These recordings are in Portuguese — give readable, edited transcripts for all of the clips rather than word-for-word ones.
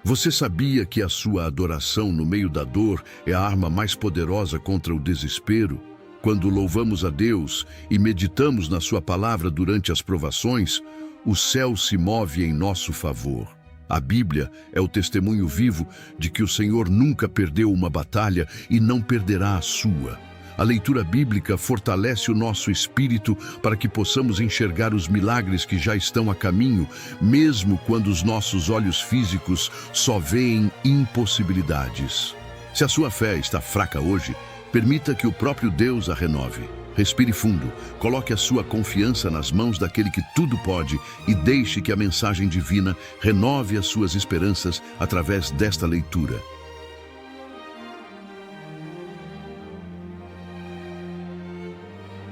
Você sabia que a sua adoração no meio da dor é a arma mais poderosa contra o desespero? Quando louvamos a Deus e meditamos na sua palavra durante as provações, o céu se move em nosso favor. A Bíblia é o testemunho vivo de que o Senhor nunca perdeu uma batalha e não perderá a sua. A leitura bíblica fortalece o nosso espírito para que possamos enxergar os milagres que já estão a caminho, mesmo quando os nossos olhos físicos só veem impossibilidades. Se a sua fé está fraca hoje, permita que o próprio Deus a renove. Respire fundo, coloque a sua confiança nas mãos daquele que tudo pode e deixe que a mensagem divina renove as suas esperanças através desta leitura.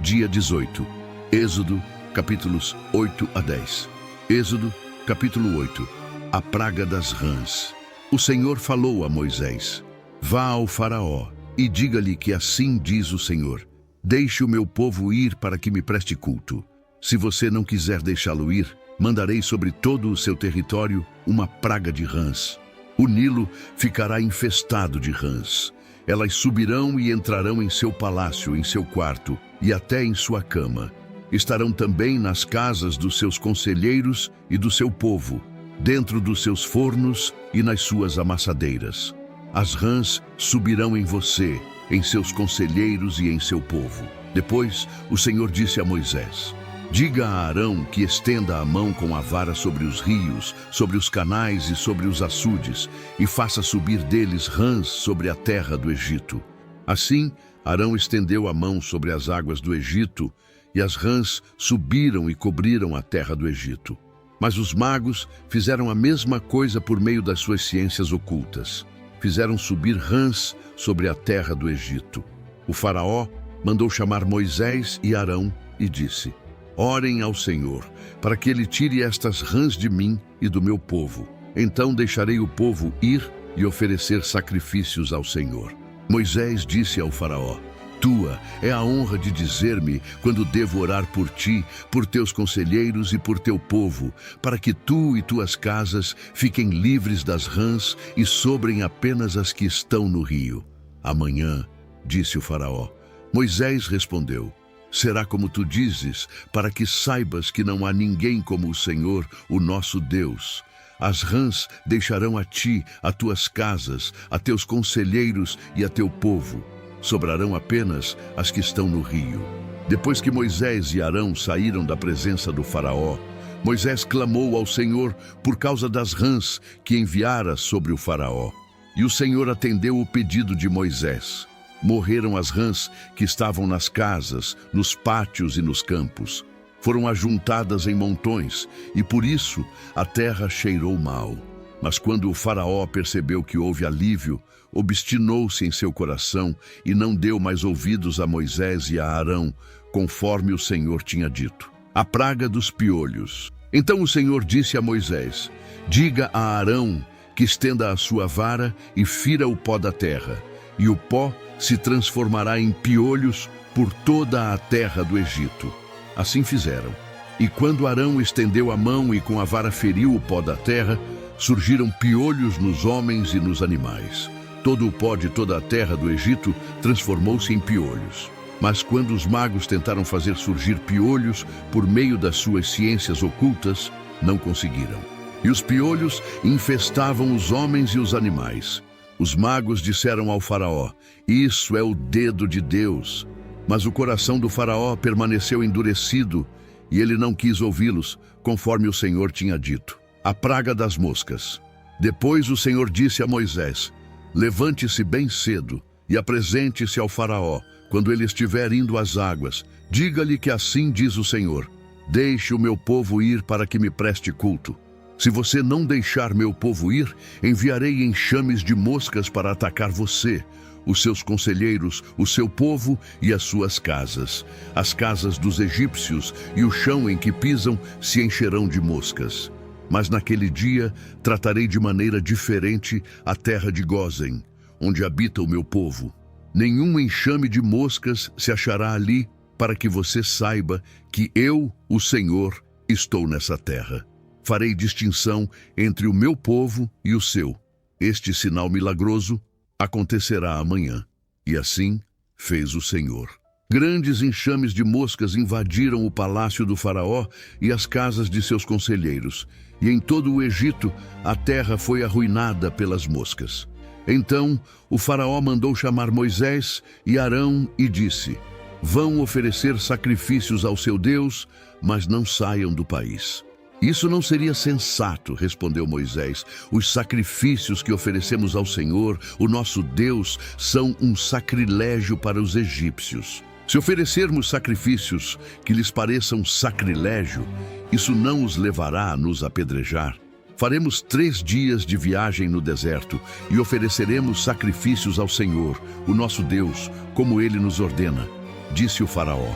Dia 18. Êxodo, capítulos 8 a 10. Êxodo, capítulo 8. A praga das rãs. O Senhor falou a Moisés: Vá ao Faraó e diga-lhe que assim diz o Senhor: Deixe o meu povo ir para que me preste culto. Se você não quiser deixá-lo ir, mandarei sobre todo o seu território uma praga de rãs. O Nilo ficará infestado de rãs. Elas subirão e entrarão em seu palácio, em seu quarto e até em sua cama. Estarão também nas casas dos seus conselheiros e do seu povo, dentro dos seus fornos e nas suas amassadeiras. As rãs subirão em você, em seus conselheiros e em seu povo. Depois, o Senhor disse a Moisés: Diga a Arão que estenda a mão com a vara sobre os rios, sobre os canais e sobre os açudes, e faça subir deles rãs sobre a terra do Egito. Assim, Arão estendeu a mão sobre as águas do Egito, e as rãs subiram e cobriram a terra do Egito. Mas os magos fizeram a mesma coisa por meio das suas ciências ocultas. Fizeram subir rãs sobre a terra do Egito. O Faraó mandou chamar Moisés e Arão e disse: Orem ao Senhor, para que ele tire estas rãs de mim e do meu povo. Então deixarei o povo ir e oferecer sacrifícios ao Senhor. Moisés disse ao Faraó: Tua é a honra de dizer-me quando devo orar por ti, por teus conselheiros e por teu povo, para que tu e tuas casas fiquem livres das rãs e sobrem apenas as que estão no rio. Amanhã, disse o Faraó. Moisés respondeu: Será como tu dizes, para que saibas que não há ninguém como o Senhor, o nosso Deus. As rãs deixarão a ti, a tuas casas, a teus conselheiros e a teu povo. Sobrarão apenas as que estão no rio. Depois que Moisés e Arão saíram da presença do Faraó, Moisés clamou ao Senhor por causa das rãs que enviara sobre o Faraó. E o Senhor atendeu o pedido de Moisés. Morreram as rãs que estavam nas casas, nos pátios e nos campos. Foram ajuntadas em montões, e por isso a terra cheirou mal. Mas quando o Faraó percebeu que houve alívio, obstinou-se em seu coração e não deu mais ouvidos a Moisés e a Arão, conforme o Senhor tinha dito. A praga dos piolhos. Então o Senhor disse a Moisés: Diga a Arão que estenda a sua vara e fira o pó da terra, e o pó se transformará em piolhos por toda a terra do Egito. Assim fizeram. E quando Arão estendeu a mão e com a vara feriu o pó da terra, surgiram piolhos nos homens e nos animais. Todo o pó de toda a terra do Egito transformou-se em piolhos. Mas quando os magos tentaram fazer surgir piolhos por meio das suas ciências ocultas, não conseguiram. E os piolhos infestavam os homens e os animais. Os magos disseram ao Faraó: Isso é o dedo de Deus. Mas o coração do Faraó permaneceu endurecido e ele não quis ouvi-los, conforme o Senhor tinha dito. A praga das moscas. Depois o Senhor disse a Moisés: Levante-se bem cedo e apresente-se ao Faraó, quando ele estiver indo às águas. Diga-lhe que assim diz o Senhor: Deixe o meu povo ir para que me preste culto. Se você não deixar meu povo ir, enviarei enxames de moscas para atacar você, os seus conselheiros, o seu povo e as suas casas. As casas dos egípcios e o chão em que pisam se encherão de moscas. Mas naquele dia tratarei de maneira diferente a terra de Gósen, onde habita o meu povo. Nenhum enxame de moscas se achará ali, para que você saiba que eu, o Senhor, estou nessa terra. Farei distinção entre o meu povo e o seu. Este sinal milagroso acontecerá amanhã. E assim fez o Senhor. Grandes enxames de moscas invadiram o palácio do faraó e as casas de seus conselheiros, e em todo o Egito a terra foi arruinada pelas moscas. Então o faraó mandou chamar Moisés e Arão e disse: vão oferecer sacrifícios ao seu Deus, mas não saiam do país. Isso não seria sensato, respondeu Moisés. Os sacrifícios que oferecemos ao Senhor, o nosso Deus, são um sacrilégio para os egípcios. Se oferecermos sacrifícios que lhes pareçam sacrilégio, isso não os levará a nos apedrejar. Faremos 3 dias de viagem no deserto e ofereceremos sacrifícios ao Senhor, o nosso Deus, como Ele nos ordena. Disse o faraó: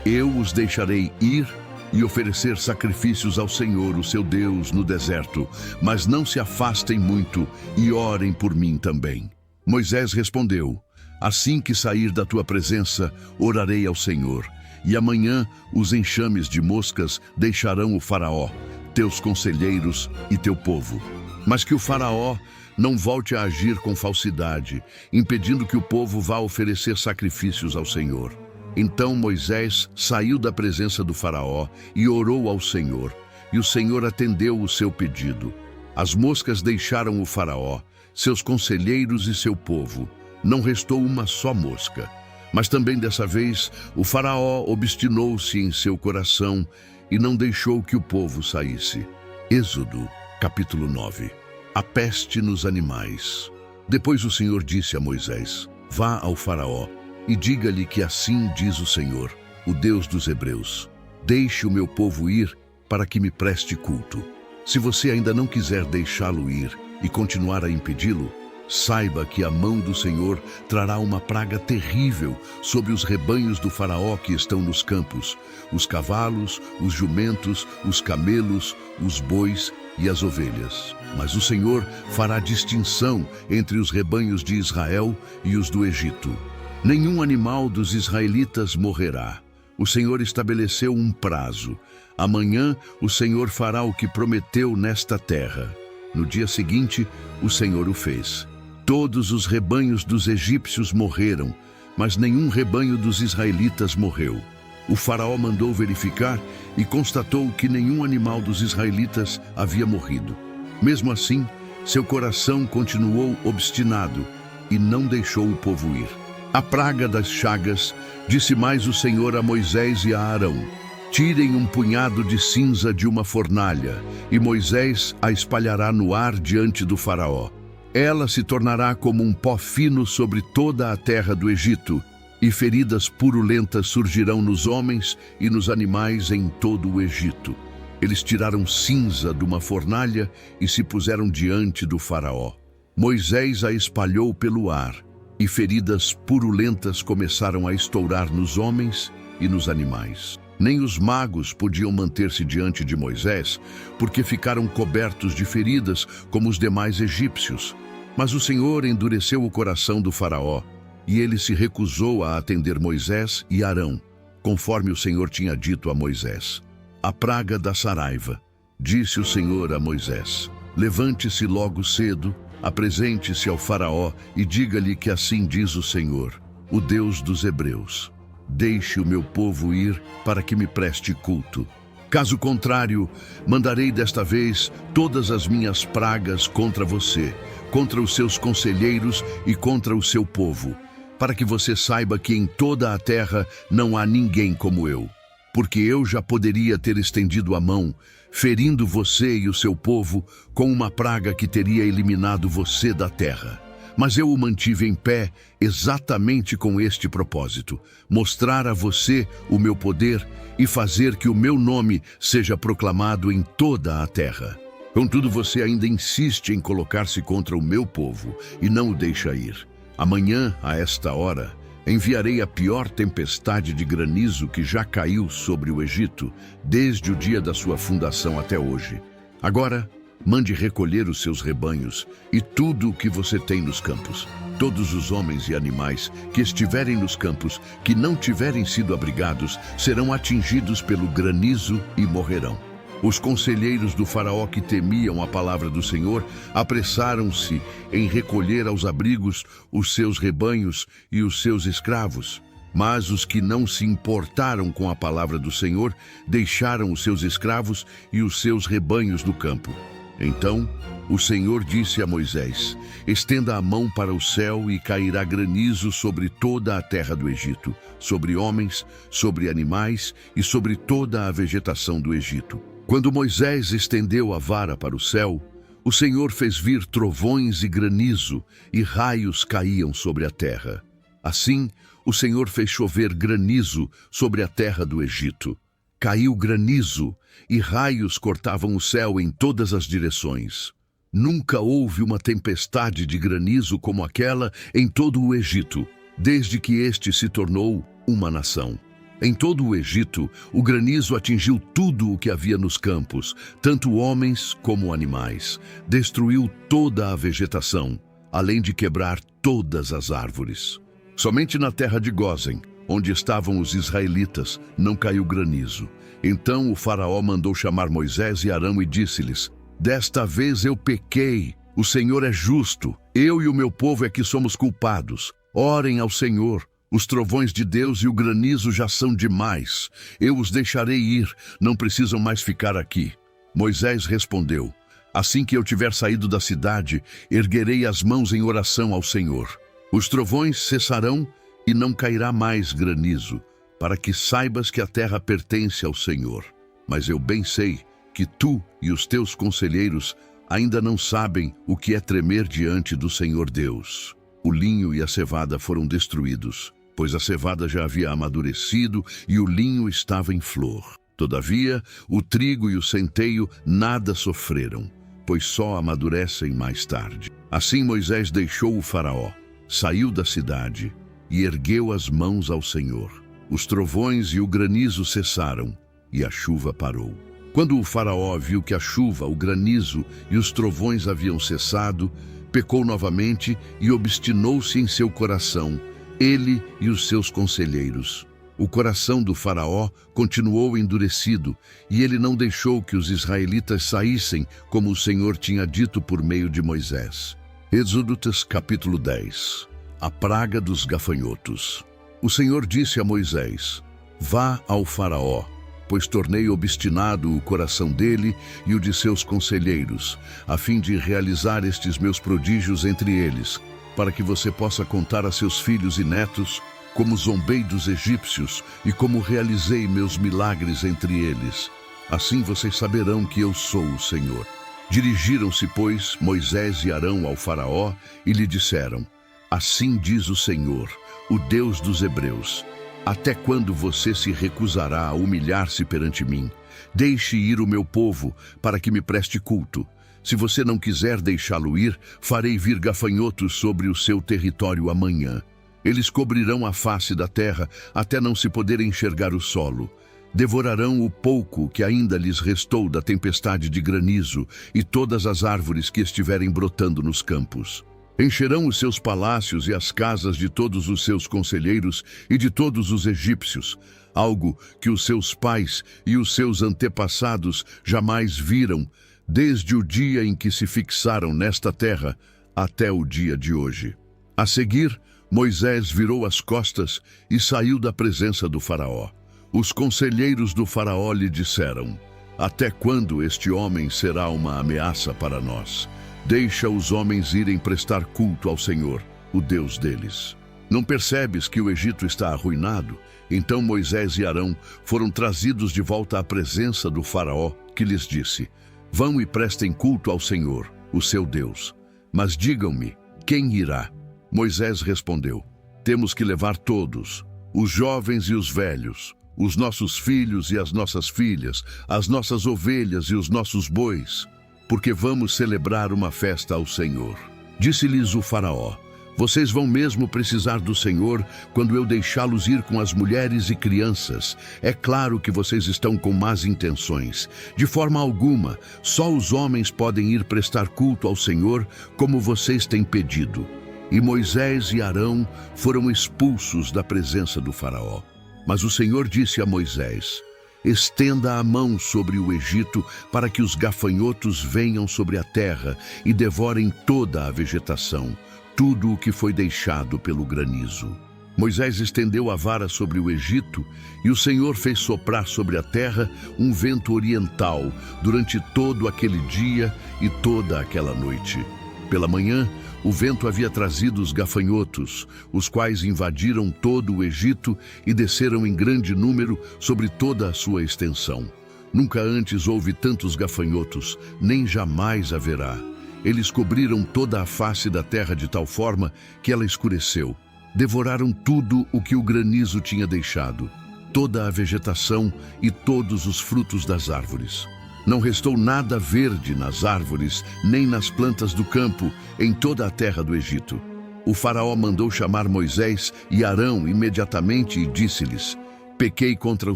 eu os deixarei ir e oferecer sacrifícios ao Senhor, o seu Deus, no deserto, mas não se afastem muito e orem por mim também. Moisés respondeu: assim que sair da tua presença, orarei ao Senhor, e amanhã os enxames de moscas deixarão o faraó, teus conselheiros e teu povo. Mas que o faraó não volte a agir com falsidade, impedindo que o povo vá oferecer sacrifícios ao Senhor. Então Moisés saiu da presença do faraó e orou ao Senhor, e o Senhor atendeu o seu pedido. As moscas deixaram o faraó, seus conselheiros e seu povo. Não restou uma só mosca. Mas também dessa vez o faraó obstinou-se em seu coração e não deixou que o povo saísse. Êxodo, capítulo 9. A peste nos animais. Depois o Senhor disse a Moisés: vá ao faraó e diga-lhe que assim diz o Senhor, o Deus dos hebreus: deixe o meu povo ir para que me preste culto. Se você ainda não quiser deixá-lo ir e continuar a impedi-lo, saiba que a mão do Senhor trará uma praga terrível sobre os rebanhos do faraó que estão nos campos, os cavalos, os jumentos, os camelos, os bois e as ovelhas. Mas o Senhor fará distinção entre os rebanhos de Israel e os do Egito. Nenhum animal dos israelitas morrerá. O Senhor estabeleceu um prazo. Amanhã o Senhor fará o que prometeu nesta terra. No dia seguinte, o Senhor o fez. Todos os rebanhos dos egípcios morreram, mas nenhum rebanho dos israelitas morreu. O faraó mandou verificar e constatou que nenhum animal dos israelitas havia morrido. Mesmo assim, seu coração continuou obstinado e não deixou o povo ir. A praga das chagas, disse mais o Senhor a Moisés e a Arão: tirem um punhado de cinza de uma fornalha, e Moisés a espalhará no ar diante do faraó. Ela se tornará como um pó fino sobre toda a terra do Egito, e feridas purulentas surgirão nos homens e nos animais em todo o Egito. Eles tiraram cinza de uma fornalha e se puseram diante do faraó. Moisés a espalhou pelo ar, e feridas purulentas começaram a estourar nos homens e nos animais. Nem os magos podiam manter-se diante de Moisés, porque ficaram cobertos de feridas como os demais egípcios. Mas o Senhor endureceu o coração do faraó, e ele se recusou a atender Moisés e Arão, conforme o Senhor tinha dito a Moisés. A praga da saraiva. Disse o Senhor a Moisés: levante-se logo cedo, apresente-se ao faraó e diga-lhe que assim diz o Senhor, o Deus dos hebreus: deixe o meu povo ir para que me preste culto. Caso contrário, mandarei desta vez todas as minhas pragas contra você, contra os seus conselheiros e contra o seu povo, para que você saiba que em toda a terra não há ninguém como eu. Porque eu já poderia ter estendido a mão, ferindo você e o seu povo com uma praga que teria eliminado você da terra. Mas eu o mantive em pé exatamente com este propósito: mostrar a você o meu poder e fazer que o meu nome seja proclamado em toda a terra. Contudo, você ainda insiste em colocar-se contra o meu povo e não o deixa ir. Amanhã, a esta hora, enviarei a pior tempestade de granizo que já caiu sobre o Egito, desde o dia da sua fundação até hoje. Agora, mande recolher os seus rebanhos e tudo o que você tem nos campos. Todos os homens e animais que estiverem nos campos, que não tiverem sido abrigados, serão atingidos pelo granizo e morrerão. Os conselheiros do faraó que temiam a palavra do Senhor apressaram-se em recolher aos abrigos os seus rebanhos e os seus escravos. Mas os que não se importaram com a palavra do Senhor deixaram os seus escravos e os seus rebanhos no campo. Então o Senhor disse a Moisés: estenda a mão para o céu e cairá granizo sobre toda a terra do Egito, sobre homens, sobre animais e sobre toda a vegetação do Egito. Quando Moisés estendeu a vara para o céu, o Senhor fez vir trovões e granizo, e raios caíam sobre a terra. Assim, o Senhor fez chover granizo sobre a terra do Egito. Caiu granizo, e raios cortavam o céu em todas as direções. Nunca houve uma tempestade de granizo como aquela em todo o Egito, desde que este se tornou uma nação. Em todo o Egito, o granizo atingiu tudo o que havia nos campos, tanto homens como animais. Destruiu toda a vegetação, além de quebrar todas as árvores. Somente na terra de Gósen, onde estavam os israelitas, não caiu granizo. Então o faraó mandou chamar Moisés e Arão e disse-lhes: desta vez eu pequei, o Senhor é justo, eu e o meu povo é que somos culpados. Orem ao Senhor. Os trovões de Deus e o granizo já são demais. Eu os deixarei ir, não precisam mais ficar aqui. Moisés respondeu: assim que eu tiver saído da cidade, erguerei as mãos em oração ao Senhor. Os trovões cessarão e não cairá mais granizo, para que saibas que a terra pertence ao Senhor. Mas eu bem sei que tu e os teus conselheiros ainda não sabem o que é tremer diante do Senhor Deus. O linho e a cevada foram destruídos, pois a cevada já havia amadurecido e o linho estava em flor. Todavia, o trigo e o centeio nada sofreram, pois só amadurecem mais tarde. Assim Moisés deixou o faraó, saiu da cidade e ergueu as mãos ao Senhor. Os trovões e o granizo cessaram e a chuva parou. Quando o faraó viu que a chuva, o granizo e os trovões haviam cessado, pecou novamente e obstinou-se em seu coração, ele e os seus conselheiros. O coração do faraó continuou endurecido, e ele não deixou que os israelitas saíssem, como o Senhor tinha dito por meio de Moisés. Êxodo capítulo 10. A praga dos gafanhotos. O Senhor disse a Moisés: vá ao faraó, pois tornei obstinado o coração dele e o de seus conselheiros, a fim de realizar estes meus prodígios entre eles, para que você possa contar a seus filhos e netos como zombei dos egípcios e como realizei meus milagres entre eles. Assim vocês saberão que eu sou o Senhor. Dirigiram-se, pois, Moisés e Arão ao faraó e lhe disseram: assim diz o Senhor, o Deus dos hebreus: até quando você se recusará a humilhar-se perante mim? Deixe ir o meu povo, para que me preste culto. Se você não quiser deixá-lo ir, farei vir gafanhotos sobre o seu território amanhã. Eles cobrirão a face da terra, até não se poder enxergar o solo. Devorarão o pouco que ainda lhes restou da tempestade de granizo e todas as árvores que estiverem brotando nos campos. Encherão os seus palácios e as casas de todos os seus conselheiros e de todos os egípcios, algo que os seus pais e os seus antepassados jamais viram, desde o dia em que se fixaram nesta terra até o dia de hoje. A seguir, Moisés virou as costas e saiu da presença do faraó. Os conselheiros do faraó lhe disseram: até quando este homem será uma ameaça para nós? Deixa os homens irem prestar culto ao Senhor, o Deus deles. Não percebes que o Egito está arruinado? Então Moisés e Arão foram trazidos de volta à presença do faraó, que lhes disse: vão e prestem culto ao Senhor, o seu Deus. Mas digam-me, quem irá? Moisés respondeu: temos que levar todos, os jovens e os velhos, os nossos filhos e as nossas filhas, as nossas ovelhas e os nossos bois, porque vamos celebrar uma festa ao Senhor. Disse-lhes o faraó: vocês vão mesmo precisar do Senhor quando eu deixá-los ir com as mulheres e crianças. É claro que vocês estão com más intenções. De forma alguma, só os homens podem ir prestar culto ao Senhor, como vocês têm pedido. E Moisés e Arão foram expulsos da presença do faraó. Mas o Senhor disse a Moisés: estenda a mão sobre o Egito para que os gafanhotos venham sobre a terra e devorem toda a vegetação, tudo o que foi deixado pelo granizo. Moisés estendeu a vara sobre o Egito e o Senhor fez soprar sobre a terra um vento oriental durante todo aquele dia e toda aquela noite. Pela manhã, o vento havia trazido os gafanhotos, os quais invadiram todo o Egito e desceram em grande número sobre toda a sua extensão. Nunca antes houve tantos gafanhotos, nem jamais haverá. Eles cobriram toda a face da terra de tal forma que ela escureceu. Devoraram tudo o que o granizo tinha deixado, toda a vegetação e todos os frutos das árvores. Não restou nada verde nas árvores, nem nas plantas do campo, em toda a terra do Egito. O faraó mandou chamar Moisés e Arão imediatamente e disse-lhes: pequei contra o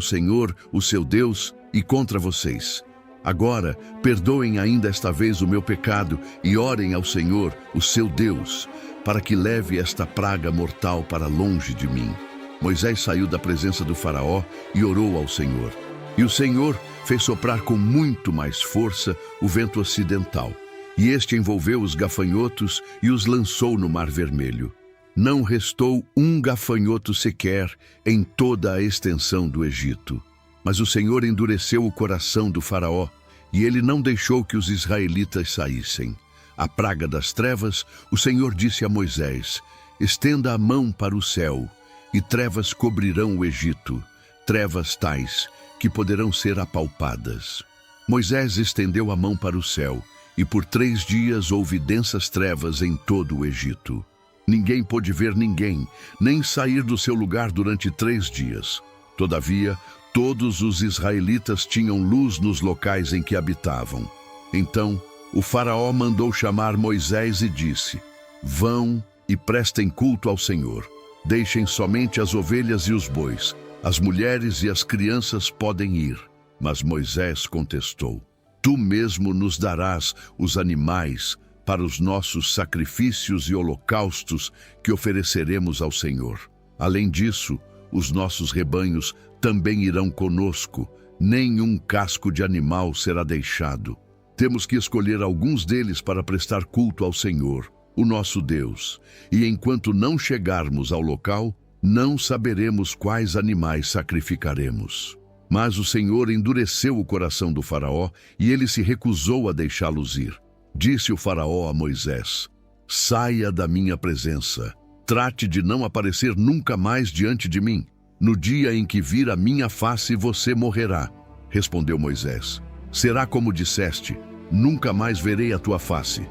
Senhor, o seu Deus, e contra vocês. Agora, perdoem ainda esta vez o meu pecado e orem ao Senhor, o seu Deus, para que leve esta praga mortal para longe de mim. Moisés saiu da presença do faraó e orou ao Senhor. E o Senhor fez soprar com muito mais força o vento ocidental, e este envolveu os gafanhotos e os lançou no Mar Vermelho. Não restou um gafanhoto sequer em toda a extensão do Egito. Mas o Senhor endureceu o coração do faraó, e ele não deixou que os israelitas saíssem. A praga das trevas, o Senhor disse a Moisés: estenda a mão para o céu, e trevas cobrirão o Egito, trevas tais que poderão ser apalpadas. Moisés estendeu a mão para o céu, e por 3 dias houve densas trevas em todo o Egito. Ninguém pôde ver ninguém, nem sair do seu lugar durante 3 dias. Todavia, todos os israelitas tinham luz nos locais em que habitavam. Então, o faraó mandou chamar Moisés e disse: vão e prestem culto ao Senhor. Deixem somente as ovelhas e os bois. As mulheres e as crianças podem ir. Mas Moisés contestou: tu mesmo nos darás os animais para os nossos sacrifícios e holocaustos que ofereceremos ao Senhor. Além disso, os nossos rebanhos também irão conosco. Nenhum casco de animal será deixado. Temos que escolher alguns deles para prestar culto ao Senhor, o nosso Deus. E enquanto não chegarmos ao local, não saberemos quais animais sacrificaremos. Mas o Senhor endureceu o coração do faraó e ele se recusou a deixá-los ir. Disse o faraó a Moisés: saia da minha presença. Trate de não aparecer nunca mais diante de mim. No dia em que vir a minha face, você morrerá. Respondeu Moisés: será como disseste, nunca mais verei a tua face.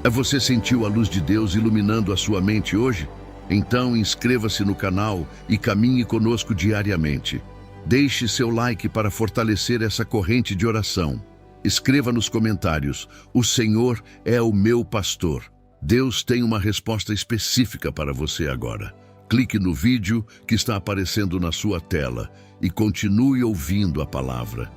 Você sentiu a luz de Deus iluminando a sua mente hoje? Então inscreva-se no canal e caminhe conosco diariamente. Deixe seu like para fortalecer essa corrente de oração. Escreva nos comentários: o Senhor é o meu pastor. Deus tem uma resposta específica para você agora. Clique no vídeo que está aparecendo na sua tela e continue ouvindo a palavra.